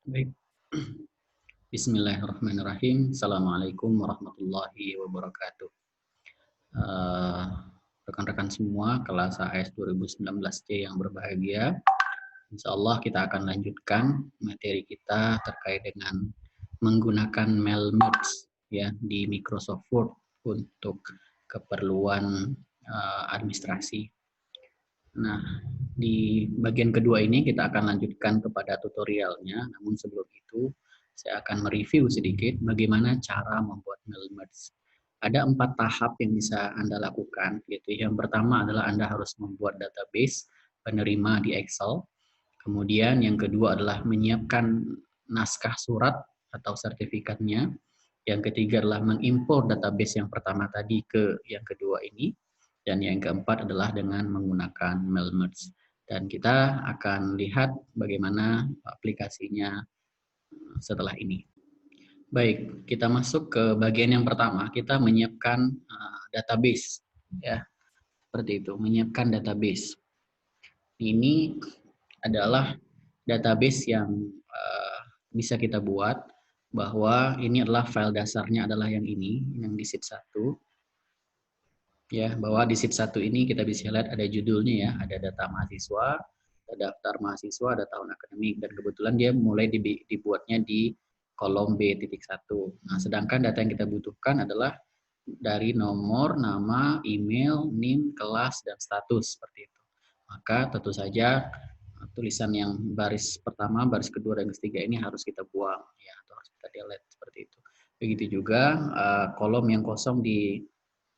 Baik. Bismillahirrahmanirrahim. Assalamualaikum warahmatullahi wabarakatuh. Eh, Rekan-rekan semua kelas AS 2019C yang berbahagia, insya Allah kita akan lanjutkan materi kita terkait dengan menggunakan mail merge ya di Microsoft Word untuk keperluan administrasi. Nah, di bagian kedua ini kita akan lanjutkan kepada tutorialnya, namun sebelum itu saya akan mereview sedikit bagaimana cara membuat mail merge. Ada 4 tahap yang bisa Anda lakukan, yaitu yang pertama adalah Anda harus membuat database penerima di Excel. Kemudian yang kedua adalah menyiapkan naskah surat atau sertifikatnya. Yang ketiga adalah mengimpor database yang pertama tadi ke yang kedua ini. Dan yang keempat adalah dengan menggunakan mail merge. Dan kita akan lihat bagaimana aplikasinya setelah ini. Baik, kita masuk ke bagian yang pertama. Kita menyiapkan database, ya, seperti itu. Menyiapkan database. Ini adalah database yang bisa kita buat, bahwa ini adalah file dasarnya adalah yang ini, yang di sheet 1. Ya, bahwa di sheet 1 ini kita bisa lihat ada judulnya ya, ada data mahasiswa, ada daftar mahasiswa, ada tahun akademik, dan kebetulan dia mulai dibuatnya di kolom B.1. Nah, sedangkan data yang kita butuhkan adalah dari nomor, nama, email, NIM, kelas, dan status, seperti itu. Maka tentu saja tulisan yang baris pertama, baris kedua, dan ketiga ini harus kita buang, ya, atau harus kita delete, seperti itu. Begitu juga kolom yang kosong di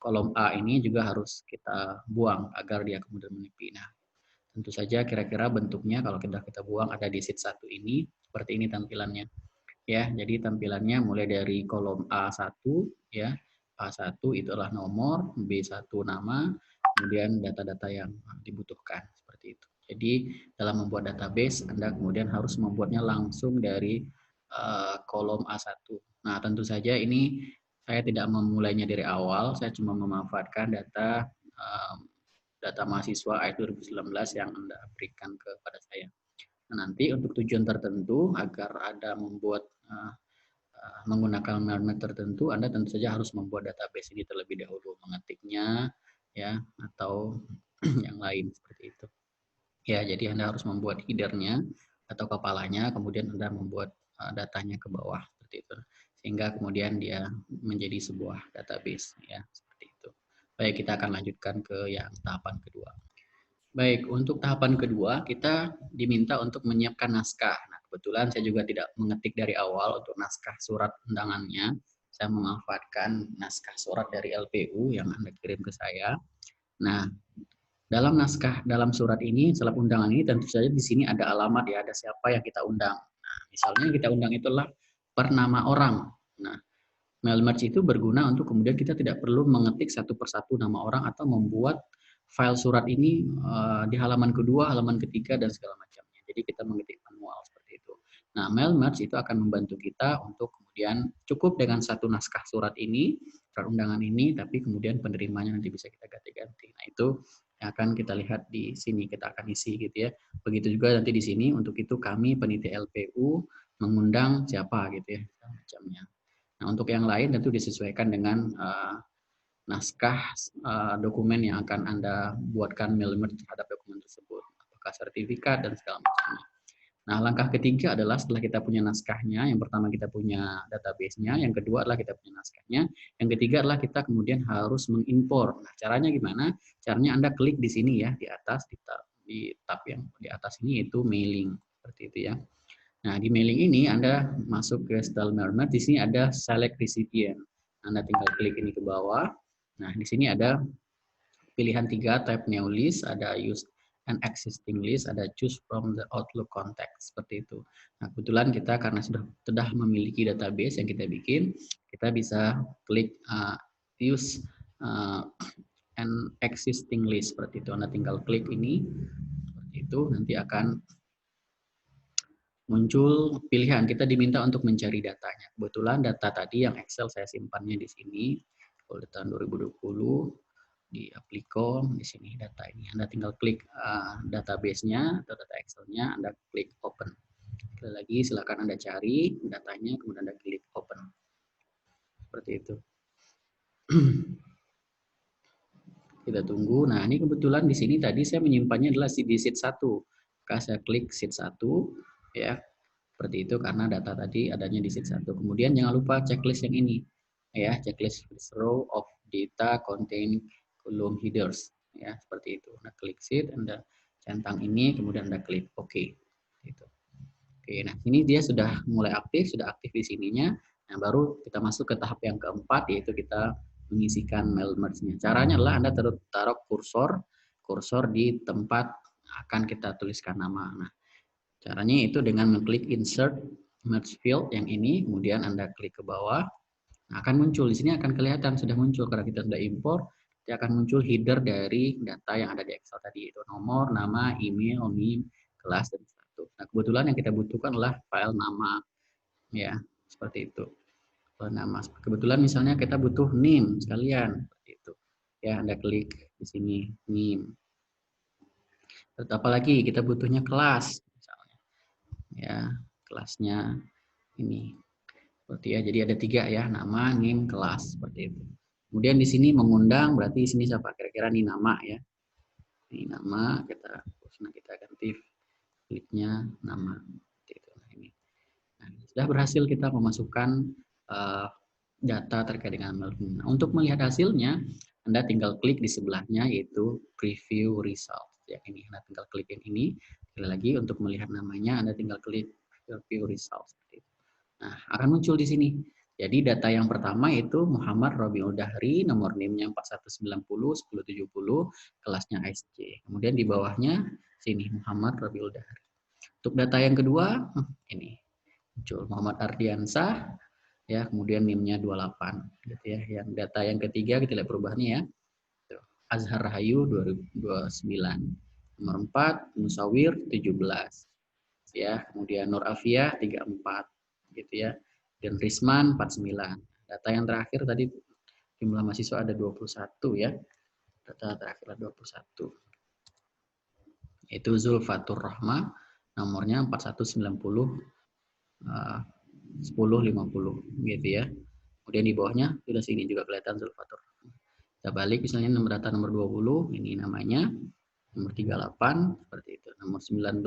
kolom A ini juga harus kita buang agar dia kemudian menepi. Nah, tentu saja kira-kira bentuknya kalau kita buang ada di sheet 1 ini, seperti ini tampilannya. Ya, jadi tampilannya mulai dari kolom A1 ya. A1 itu adalah nomor, B1 nama, kemudian data-data yang dibutuhkan, seperti itu. Jadi dalam membuat database Anda kemudian harus membuatnya langsung dari kolom A1. Nah, tentu saja ini saya tidak memulainya dari awal, saya cuma memanfaatkan data data mahasiswa AIT 2019 yang Anda berikan kepada saya. Nah, nanti untuk tujuan tertentu agar Anda membuat menggunakan mailman tertentu, Anda tentu saja harus membuat database ini terlebih dahulu, mengetiknya ya atau yang lain seperti itu. Ya, jadi Anda harus membuat headernya atau kepalanya, kemudian Anda membuat datanya ke bawah seperti itu. Sehingga kemudian dia menjadi sebuah database ya, seperti itu. Baik, kita akan lanjutkan ke yang tahapan kedua. Baik, untuk tahapan kedua kita diminta untuk menyiapkan naskah. Nah, kebetulan saya juga tidak mengetik dari awal untuk naskah surat undangannya. Saya memanfaatkan naskah surat dari LPU yang Anda kirim ke saya. Nah, dalam surat ini, surat undangan ini tentu saja di sini ada alamat ya, ada siapa yang kita undang. Nah, misalnya yang kita undang itulah per nama orang. Nah, mail merge itu berguna untuk kemudian kita tidak perlu mengetik satu persatu nama orang atau membuat file surat ini di halaman kedua, halaman ketiga, dan segala macamnya. Jadi kita mengetik manual seperti itu. Nah, mail merge itu akan membantu kita untuk kemudian cukup dengan satu naskah surat ini, surat undangan ini, tapi kemudian penerimanya nanti bisa kita ganti-ganti. Nah, itu yang akan kita lihat di sini, kita akan isi gitu ya. Begitu juga nanti di sini, untuk itu kami penitia LPU mengundang siapa gitu ya, macamnya. Nah, untuk yang lain tentu disesuaikan dengan naskah dokumen yang akan Anda buatkan mail merge terhadap dokumen tersebut, apakah sertifikat dan segala macamnya. Nah, langkah ketiga adalah setelah kita punya naskahnya, yang pertama kita punya database-nya, yang kedua adalah kita punya naskahnya, yang ketiga adalah kita kemudian harus mengimpor. Nah, caranya gimana? Caranya Anda klik di sini ya, di atas, di tab yang di atas ini, itu mailing, seperti itu ya. Nah, di mailing ini Anda masuk ke style mail merge, di sini ada select recipient. Anda tinggal klik ini ke bawah. Nah, di sini ada pilihan 3, type new list, ada use an existing list, ada choose from the Outlook contact, seperti itu. Nah, kebetulan kita karena sudah memiliki database yang kita bikin, kita bisa klik use an existing list, seperti itu. Anda tinggal klik ini, seperti itu, nanti akan muncul pilihan. Kita diminta untuk mencari datanya. Kebetulan data tadi yang Excel saya simpannya di sini, kalau tahun 2020, di Applico, di sini data ini. Anda tinggal klik database-nya atau data Excel-nya, Anda klik open. Sekali lagi silakan Anda cari datanya, kemudian Anda klik open. Seperti itu. Kita tunggu. Nah, ini kebetulan di sini tadi saya menyimpannya adalah di sheet 1. Maka saya klik sheet 1 ya. Seperti itu karena data tadi adanya di sheet 1. Kemudian jangan lupa checklist yang ini. Ya, checklist row of data contain column headers ya, seperti itu. Anda klik sheet, Anda centang ini, kemudian Anda klik OK. Gitu. Oke, nah ini dia sudah mulai aktif, sudah aktif di sininya. Nah, baru kita masuk ke tahap yang keempat, yaitu kita mengisikan mail merge-nya. Caranya adalah Anda taruh kursor di tempat akan kita tuliskan nama. Nah, caranya itu dengan mengklik insert merge field yang ini, kemudian Anda klik ke bawah. Nah, akan muncul di sini, akan kelihatan sudah muncul karena kita sudah impor. Dia akan muncul header dari data yang ada di Excel tadi, itu nomor, nama, email, NIM, kelas, dan status. Nah, kebetulan yang kita butuhkan adalah file nama, ya, seperti itu. File nama. Kebetulan misalnya kita butuh NIM sekalian, seperti itu. Ya, Anda klik di sini NIM. Apalagi kita butuhnya kelas, misalnya. Ya, kelasnya ini. Seperti ya, jadi ada 3 ya, nama, NIM, kelas, seperti itu. Kemudian di sini mengundang, berarti di sini siapa? Kira-kira ini nama ya. Ini nama, kita ganti kliknya nama. Nah, ini. Nah, sudah berhasil kita memasukkan data terkait dengan mailroom. Nah, untuk melihat hasilnya, Anda tinggal klik di sebelahnya yaitu preview result. Ya, ini Anda tinggal klik yang ini. Sekali lagi untuk melihat namanya Anda tinggal klik preview result. Nah, akan muncul di sini. Jadi data yang pertama itu Muhammad Rabiul Dahri, nomor NIM-nya 4190 1070, kelasnya SC. Kemudian di bawahnya sini Muhammad Rabiul Dahri. Untuk data yang kedua ini muncul Muhammad Ardiansah ya, kemudian NIM-nya 28 gitu ya. Yang data yang ketiga kita lihat perubahannya ya. Azhar Rahayu 2029. Nomor 4 Musawir 17. Ya, kemudian Nur Afia 34 gitu ya. Dan Risman 49. Data yang terakhir tadi jumlah mahasiswa ada 21 ya. Data terakhir ada 21. Itu Zulfatur Rahma, nomornya 4190 1050 gitu ya. Kemudian di bawahnya sudah sini juga kelihatan Zulfatur. Kita balik misalnya nomor data nomor 20, ini namanya nomor 38 seperti itu. Nomor 19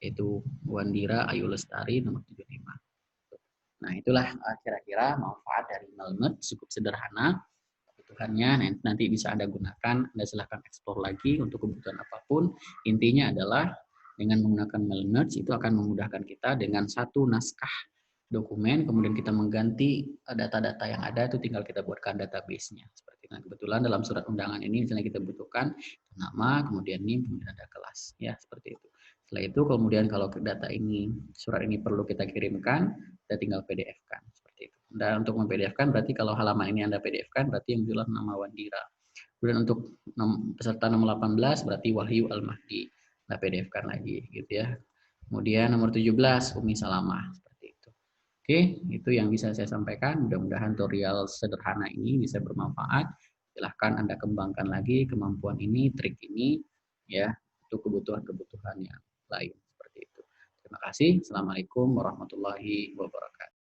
itu Wandira Ayu Lestari nomor 75. Nah, itulah kira-kira manfaat dari Melmet, cukup sederhana kebutuhannya, nanti bisa Anda gunakan. Anda silahkan eksplor lagi untuk kebutuhan apapun. Intinya adalah dengan menggunakan Melmet itu akan memudahkan kita dengan satu naskah dokumen, kemudian kita mengganti data-data yang ada, itu tinggal kita buatkan database-nya. Seperti itu. Nah, kebetulan dalam surat undangan ini misalnya kita butuhkan nama, kemudian NIM, kemudian ada kelas. Ya, seperti itu. Setelah itu kemudian kalau data ini, surat ini perlu kita kirimkan, kita tinggal PDF-kan. Seperti itu. Dan untuk mem-PDF-kan berarti kalau halaman ini Anda PDF-kan, berarti yang jelas nama Wandira. Kemudian untuk peserta nomor 18 berarti Wahyu Al-Mahdi. Anda PDF-kan lagi gitu ya. Kemudian nomor 17 Umi Salamah. Oke, itu yang bisa saya sampaikan. Mudah-mudahan tutorial sederhana ini bisa bermanfaat. Silahkan Anda kembangkan lagi kemampuan ini, trik ini, ya, untuk kebutuhan-kebutuhan yang lain. Seperti itu. Terima kasih. Assalamualaikum warahmatullahi wabarakatuh.